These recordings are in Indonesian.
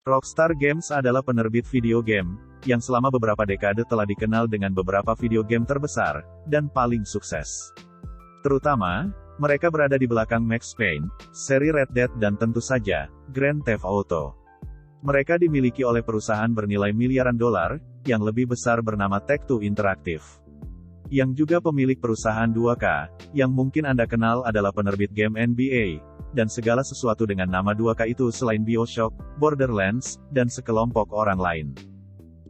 Rockstar Games adalah penerbit video game, yang selama beberapa dekade telah dikenal dengan beberapa video game terbesar, dan paling sukses. Terutama, mereka berada di belakang Max Payne, seri Red Dead dan tentu saja, Grand Theft Auto. Mereka dimiliki oleh perusahaan bernilai miliaran dolar, yang lebih besar bernama Take-Two Interactive. Yang juga pemilik perusahaan 2K, yang mungkin Anda kenal adalah penerbit game NBA, dan segala sesuatu dengan nama 2K itu selain BioShock, Borderlands, dan sekelompok orang lain.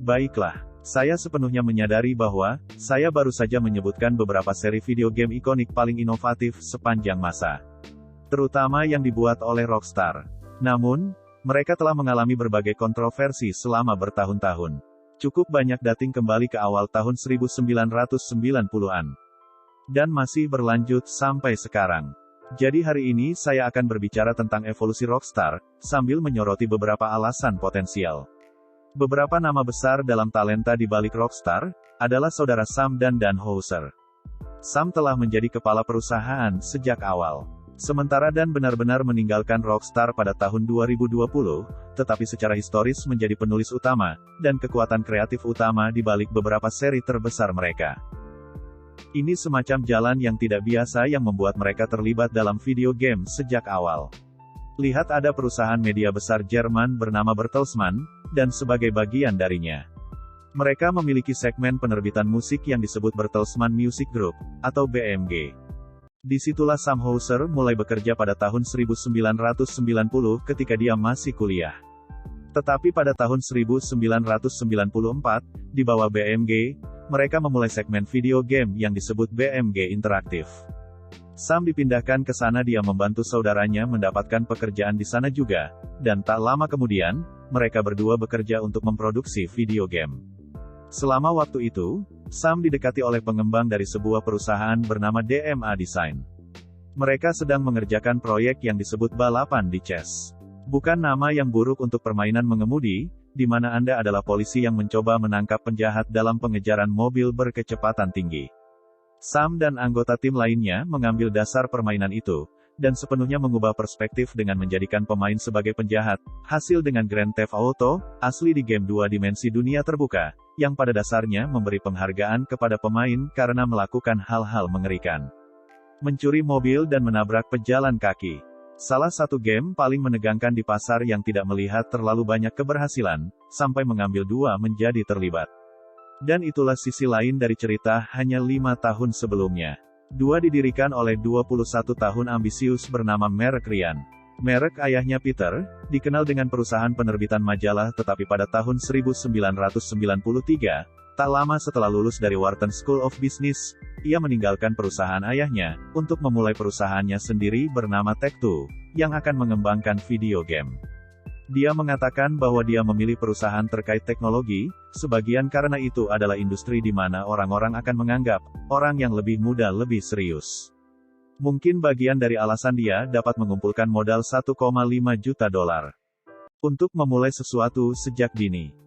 Baiklah, saya sepenuhnya menyadari bahwa, saya baru saja menyebutkan beberapa seri video game ikonik paling inovatif sepanjang masa. Terutama yang dibuat oleh Rockstar. Namun, mereka telah mengalami berbagai kontroversi selama bertahun-tahun. Cukup banyak dating kembali ke awal tahun 1990-an. Dan masih berlanjut sampai sekarang. Jadi hari ini saya akan berbicara tentang evolusi Rockstar, sambil menyoroti beberapa alasan potensial. Beberapa nama besar dalam talenta di balik Rockstar, adalah saudara Sam dan Dan Houser. Sam telah menjadi kepala perusahaan sejak awal. Sementara Dan benar-benar meninggalkan Rockstar pada tahun 2020, tetapi secara historis menjadi penulis utama, dan kekuatan kreatif utama di balik beberapa seri terbesar mereka. Ini semacam jalan yang tidak biasa yang membuat mereka terlibat dalam video game sejak awal. Lihat ada perusahaan media besar Jerman bernama Bertelsmann, dan sebagai bagian darinya. Mereka memiliki segmen penerbitan musik yang disebut Bertelsmann Music Group, atau BMG. Disitulah Sam Houser mulai bekerja pada tahun 1990 ketika dia masih kuliah. Tetapi pada tahun 1994, di bawah BMG, mereka memulai segmen video game yang disebut BMG Interactive. Sam dipindahkan ke sana dia membantu saudaranya mendapatkan pekerjaan di sana juga, dan tak lama kemudian, mereka berdua bekerja untuk memproduksi video game. Selama waktu itu, Sam didekati oleh pengembang dari sebuah perusahaan bernama DMA Design. Mereka sedang mengerjakan proyek yang disebut balapan di chess. Bukan nama yang buruk untuk permainan mengemudi, di mana Anda adalah polisi yang mencoba menangkap penjahat dalam pengejaran mobil berkecepatan tinggi. Sam dan anggota tim lainnya mengambil dasar permainan itu, dan sepenuhnya mengubah perspektif dengan menjadikan pemain sebagai penjahat, hasil dengan Grand Theft Auto, asli di game 2 dimensi dunia terbuka, yang pada dasarnya memberi penghargaan kepada pemain karena melakukan hal-hal mengerikan. Mencuri mobil dan menabrak pejalan kaki. Salah satu game paling menegangkan di pasar yang tidak melihat terlalu banyak keberhasilan, sampai mengambil dua menjadi terlibat. Dan itulah sisi lain dari cerita hanya 5 tahun sebelumnya. Dua didirikan oleh 21 tahun ambisius bernama Mark Ryan. Mark ayahnya Peter, dikenal dengan perusahaan penerbitan majalah tetapi pada tahun 1993, tak lama setelah lulus dari Wharton School of Business, ia meninggalkan perusahaan ayahnya, untuk memulai perusahaannya sendiri bernama Take-Two, yang akan mengembangkan video game. Dia mengatakan bahwa dia memilih perusahaan terkait teknologi, sebagian karena itu adalah industri di mana orang-orang akan menganggap, orang yang lebih muda lebih serius. Mungkin bagian dari alasan dia dapat mengumpulkan modal 1,5 juta dolar. Untuk memulai sesuatu sejak dini.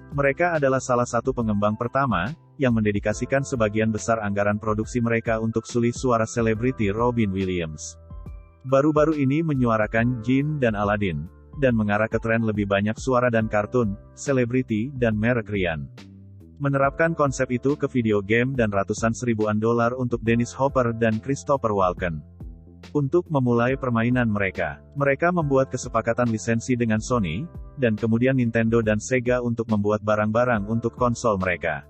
Mereka adalah salah satu pengembang pertama, yang mendedikasikan sebagian besar anggaran produksi mereka untuk sulih suara selebriti Robin Williams. Baru-baru ini menyuarakan Jin dan Aladdin, dan mengarah ke tren lebih banyak suara dan kartun, selebriti, dan merek Ryan. Menerapkan konsep itu ke video game dan ratusan seribuan dolar untuk Dennis Hopper dan Christopher Walken. Untuk memulai permainan mereka, mereka membuat kesepakatan lisensi dengan Sony, dan kemudian Nintendo dan Sega untuk membuat barang-barang untuk konsol mereka.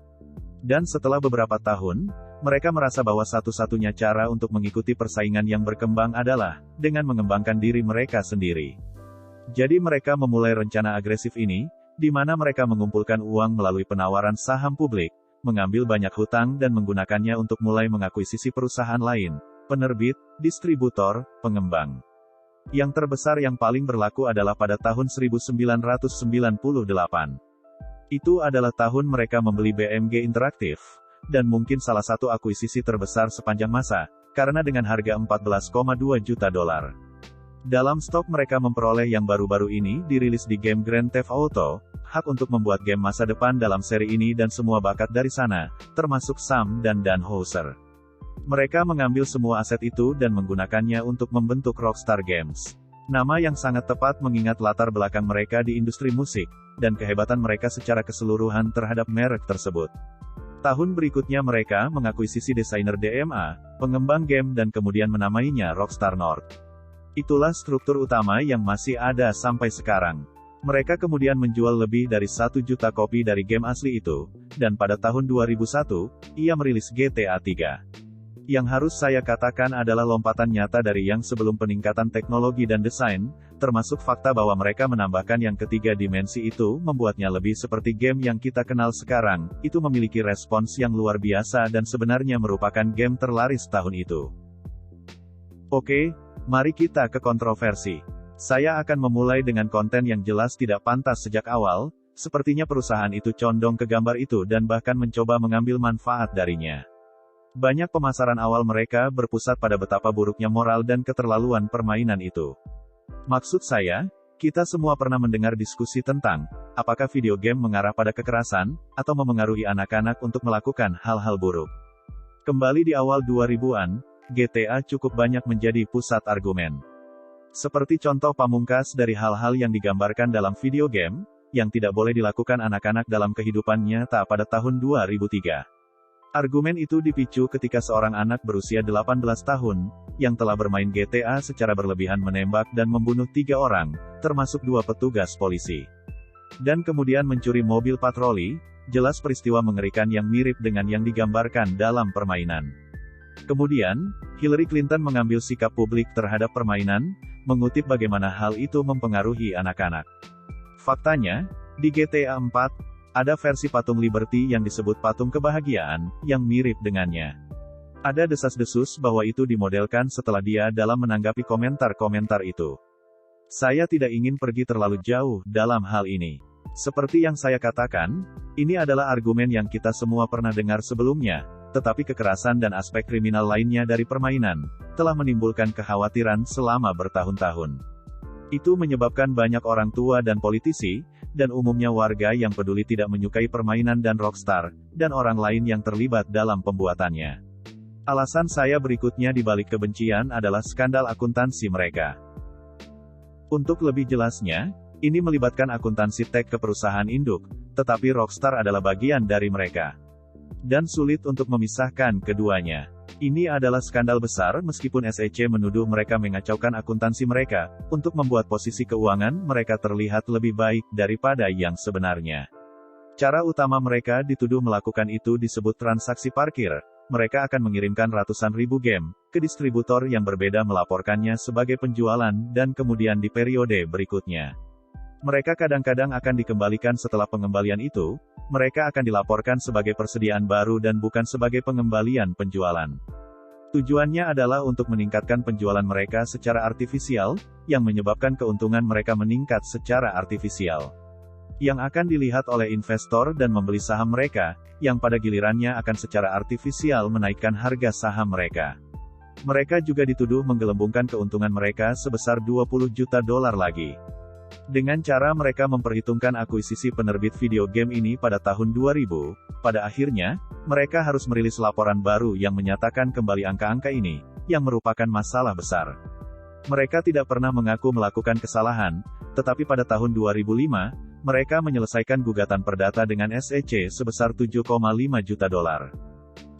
Dan setelah beberapa tahun, mereka merasa bahwa satu-satunya cara untuk mengikuti persaingan yang berkembang adalah dengan mengembangkan diri mereka sendiri. Jadi mereka memulai rencana agresif ini, di mana mereka mengumpulkan uang melalui penawaran saham publik, mengambil banyak hutang dan menggunakannya untuk mulai mengakuisisi perusahaan lain, penerbit, distributor, pengembang. Yang terbesar yang paling berlaku adalah pada tahun 1998. Itu adalah tahun mereka membeli BMG Interactive, dan mungkin salah satu akuisisi terbesar sepanjang masa, karena dengan harga 14,2 juta dolar. Dalam stok mereka memperoleh yang baru-baru ini dirilis di game Grand Theft Auto, hak untuk membuat game masa depan dalam seri ini dan semua bakat dari sana, termasuk Sam dan Dan Houser. Mereka mengambil semua aset itu dan menggunakannya untuk membentuk Rockstar Games. Nama yang sangat tepat mengingat latar belakang mereka di industri musik, dan kehebatan mereka secara keseluruhan terhadap merek tersebut. Tahun berikutnya mereka mengakuisisi desainer DMA, pengembang game dan kemudian menamainya Rockstar North. Itulah struktur utama yang masih ada sampai sekarang. Mereka kemudian menjual lebih dari 1 juta kopi dari game asli itu, dan pada tahun 2001, ia merilis GTA 3. Yang harus saya katakan adalah lompatan nyata dari yang sebelum peningkatan teknologi dan desain, termasuk fakta bahwa mereka menambahkan yang ketiga dimensi itu membuatnya lebih seperti game yang kita kenal sekarang, itu memiliki respons yang luar biasa dan sebenarnya merupakan game terlaris tahun itu. Oke, mari kita ke kontroversi. Saya akan memulai dengan konten yang jelas tidak pantas sejak awal, sepertinya perusahaan itu condong ke gambar itu dan bahkan mencoba mengambil manfaat darinya. Banyak pemasaran awal mereka berpusat pada betapa buruknya moral dan keterlaluan permainan itu. Maksud saya, kita semua pernah mendengar diskusi tentang, apakah video game mengarah pada kekerasan, atau memengaruhi anak-anak untuk melakukan hal-hal buruk. Kembali di awal 2000-an, GTA cukup banyak menjadi pusat argumen. Seperti contoh pamungkas dari hal-hal yang digambarkan dalam video game, yang tidak boleh dilakukan anak-anak dalam kehidupan nyata pada tahun 2003. Argumen itu dipicu ketika seorang anak berusia 18 tahun, yang telah bermain GTA secara berlebihan menembak dan membunuh 3 orang, termasuk 2 petugas polisi. Dan kemudian mencuri mobil patroli, jelas peristiwa mengerikan yang mirip dengan yang digambarkan dalam permainan. Kemudian, Hillary Clinton mengambil sikap publik terhadap permainan, mengutip bagaimana hal itu mempengaruhi anak-anak. Faktanya, di GTA 4, ada versi patung Liberty yang disebut patung kebahagiaan, yang mirip dengannya. Ada desas-desus bahwa itu dimodelkan setelah dia dalam menanggapi komentar-komentar itu. Saya tidak ingin pergi terlalu jauh dalam hal ini. Seperti yang saya katakan, ini adalah argumen yang kita semua pernah dengar sebelumnya, tetapi kekerasan dan aspek kriminal lainnya dari permainan, telah menimbulkan kekhawatiran selama bertahun-tahun. Itu menyebabkan banyak orang tua dan politisi, dan umumnya warga yang peduli tidak menyukai permainan dan Rockstar, dan orang lain yang terlibat dalam pembuatannya. Alasan saya berikutnya di balik kebencian adalah skandal akuntansi mereka. Untuk lebih jelasnya, ini melibatkan akuntansi tech ke perusahaan induk, tetapi Rockstar adalah bagian dari mereka. Dan sulit untuk memisahkan keduanya. Ini adalah skandal besar meskipun SEC menuduh mereka mengacaukan akuntansi mereka, untuk membuat posisi keuangan mereka terlihat lebih baik daripada yang sebenarnya. Cara utama mereka dituduh melakukan itu disebut transaksi parkir. Mereka akan mengirimkan ratusan ribu game ke distributor yang berbeda melaporkannya sebagai penjualan dan kemudian di periode berikutnya. Mereka kadang-kadang akan dikembalikan setelah pengembalian itu, mereka akan dilaporkan sebagai persediaan baru dan bukan sebagai pengembalian penjualan. Tujuannya adalah untuk meningkatkan penjualan mereka secara artifisial, yang menyebabkan keuntungan mereka meningkat secara artifisial. Yang akan dilihat oleh investor dan membeli saham mereka, yang pada gilirannya akan secara artifisial menaikkan harga saham mereka. Mereka juga dituduh menggelembungkan keuntungan mereka sebesar 20 juta dolar lagi. Dengan cara mereka memperhitungkan akuisisi penerbit video game ini pada tahun 2000, pada akhirnya, mereka harus merilis laporan baru yang menyatakan kembali angka-angka ini, yang merupakan masalah besar. Mereka tidak pernah mengaku melakukan kesalahan, tetapi pada tahun 2005, mereka menyelesaikan gugatan perdata dengan SEC sebesar 7,5 juta dolar.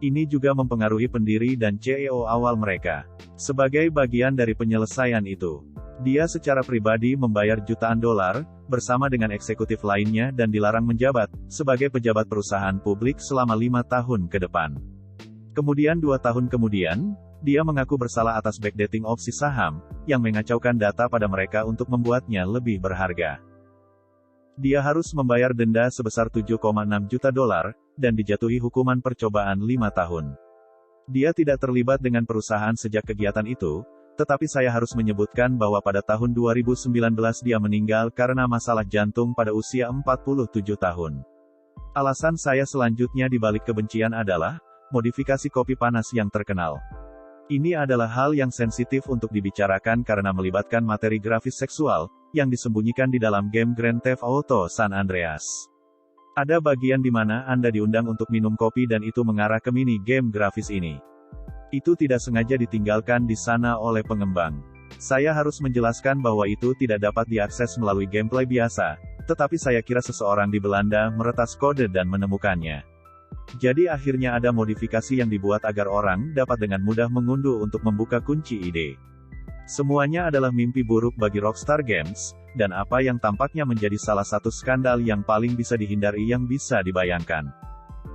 Ini juga mempengaruhi pendiri dan CEO awal mereka. Sebagai bagian dari penyelesaian itu, dia secara pribadi membayar jutaan dolar, bersama dengan eksekutif lainnya dan dilarang menjabat, sebagai pejabat perusahaan publik selama 5 tahun ke depan. Kemudian 2 tahun kemudian, dia mengaku bersalah atas backdating opsi saham, yang mengacaukan data pada mereka untuk membuatnya lebih berharga. Dia harus membayar denda sebesar 7,6 juta dolar, dan dijatuhi hukuman percobaan 5 tahun. Dia tidak terlibat dengan perusahaan sejak kegiatan itu, tetapi saya harus menyebutkan bahwa pada tahun 2019 dia meninggal karena masalah jantung pada usia 47 tahun. Alasan saya selanjutnya di balik kebencian adalah, modifikasi kopi panas yang terkenal. Ini adalah hal yang sensitif untuk dibicarakan karena melibatkan materi grafis seksual, yang disembunyikan di dalam game Grand Theft Auto San Andreas. Ada bagian di mana Anda diundang untuk minum kopi dan itu mengarah ke mini game grafis ini. Itu tidak sengaja ditinggalkan di sana oleh pengembang. Saya harus menjelaskan bahwa itu tidak dapat diakses melalui gameplay biasa, tetapi saya kira seseorang di Belanda meretas kode dan menemukannya. Jadi akhirnya ada modifikasi yang dibuat agar orang dapat dengan mudah mengunduh untuk membuka kunci ide. Semuanya adalah mimpi buruk bagi Rockstar Games, dan apa yang tampaknya menjadi salah satu skandal yang paling bisa dihindari yang bisa dibayangkan.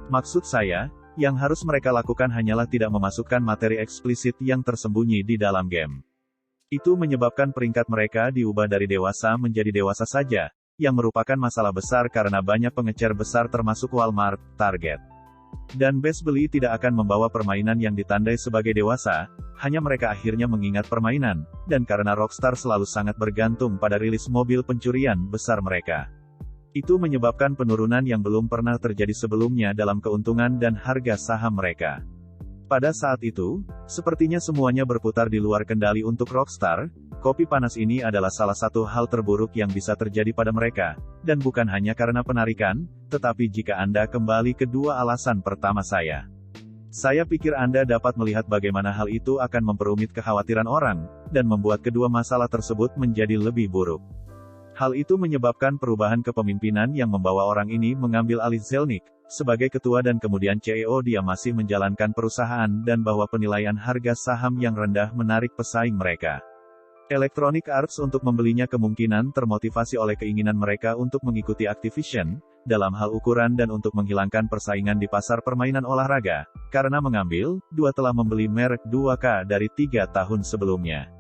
Maksud saya, yang harus mereka lakukan hanyalah tidak memasukkan materi eksplisit yang tersembunyi di dalam game. Itu menyebabkan peringkat mereka diubah dari dewasa menjadi dewasa saja, yang merupakan masalah besar karena banyak pengecer besar termasuk Walmart, Target, dan Best Buy tidak akan membawa permainan yang ditandai sebagai dewasa, hanya mereka akhirnya mengingat permainan, dan karena Rockstar selalu sangat bergantung pada rilis mobil pencurian besar mereka. Itu menyebabkan penurunan yang belum pernah terjadi sebelumnya dalam keuntungan dan harga saham mereka. Pada saat itu, sepertinya semuanya berputar di luar kendali untuk Rockstar. Kopi panas ini adalah salah satu hal terburuk yang bisa terjadi pada mereka, dan bukan hanya karena penarikan, tetapi jika Anda kembali ke dua alasan pertama saya pikir Anda dapat melihat bagaimana hal itu akan memperumit kekhawatiran orang, dan membuat kedua masalah tersebut menjadi lebih buruk. Hal itu menyebabkan perubahan kepemimpinan yang membawa orang ini mengambil alih Zelnick sebagai ketua dan kemudian CEO. Dia masih menjalankan perusahaan dan bahwa penilaian harga saham yang rendah menarik pesaing mereka. Electronic Arts untuk membelinya kemungkinan termotivasi oleh keinginan mereka untuk mengikuti Activision, dalam hal ukuran dan untuk menghilangkan persaingan di pasar permainan olahraga, karena mengambil, telah membeli merek 2K dari 3 tahun sebelumnya.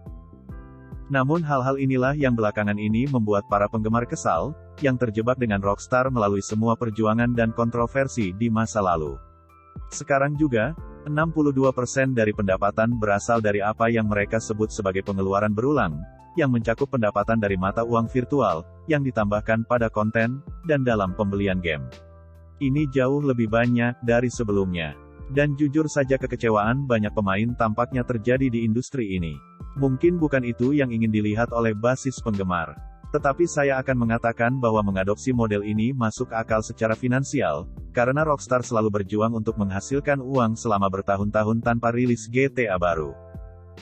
Namun hal-hal inilah yang belakangan ini membuat para penggemar kesal, yang terjebak dengan Rockstar melalui semua perjuangan dan kontroversi di masa lalu. Sekarang juga, 62% dari pendapatan berasal dari apa yang mereka sebut sebagai pengeluaran berulang, yang mencakup pendapatan dari mata uang virtual, yang ditambahkan pada konten, dan dalam pembelian game. Ini jauh lebih banyak dari sebelumnya. Dan jujur saja kekecewaan banyak pemain tampaknya terjadi di industri ini. Mungkin bukan itu yang ingin dilihat oleh basis penggemar. Tetapi saya akan mengatakan bahwa mengadopsi model ini masuk akal secara finansial, karena Rockstar selalu berjuang untuk menghasilkan uang selama bertahun-tahun tanpa rilis GTA baru.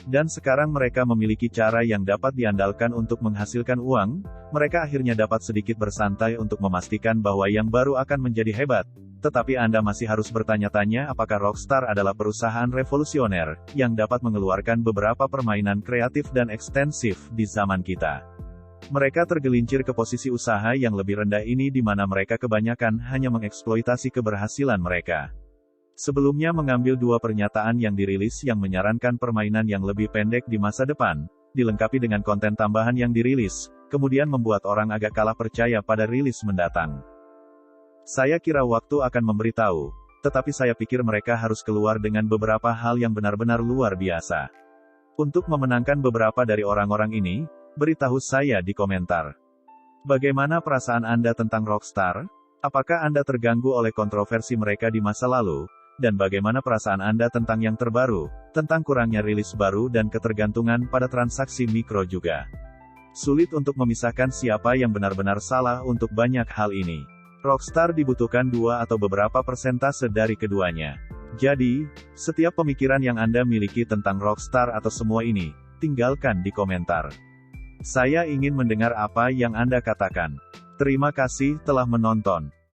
Dan sekarang mereka memiliki cara yang dapat diandalkan untuk menghasilkan uang, mereka akhirnya dapat sedikit bersantai untuk memastikan bahwa yang baru akan menjadi hebat. Tetapi Anda masih harus bertanya-tanya apakah Rockstar adalah perusahaan revolusioner, yang dapat mengeluarkan beberapa permainan kreatif dan ekstensif di zaman kita. Mereka tergelincir ke posisi usaha yang lebih rendah ini di mana mereka kebanyakan hanya mengeksploitasi keberhasilan mereka. Sebelumnya mengambil dua pernyataan yang dirilis yang menyarankan permainan yang lebih pendek di masa depan, dilengkapi dengan konten tambahan yang dirilis, kemudian membuat orang agak kalah percaya pada rilis mendatang. Saya kira waktu akan memberitahu, tetapi saya pikir mereka harus keluar dengan beberapa hal yang benar-benar luar biasa. Untuk memenangkan beberapa dari orang-orang ini, beritahu saya di komentar. Bagaimana perasaan Anda tentang Rockstar? Apakah Anda terganggu oleh kontroversi mereka di masa lalu? Dan bagaimana perasaan Anda tentang yang terbaru, tentang kurangnya rilis baru dan ketergantungan pada transaksi mikro juga? Sulit untuk memisahkan siapa yang benar-benar salah untuk banyak hal ini. Rockstar dibutuhkan 2 atau beberapa persentase dari keduanya. Jadi, setiap pemikiran yang Anda miliki tentang Rockstar atau semua ini, tinggalkan di komentar. Saya ingin mendengar apa yang Anda katakan. Terima kasih telah menonton.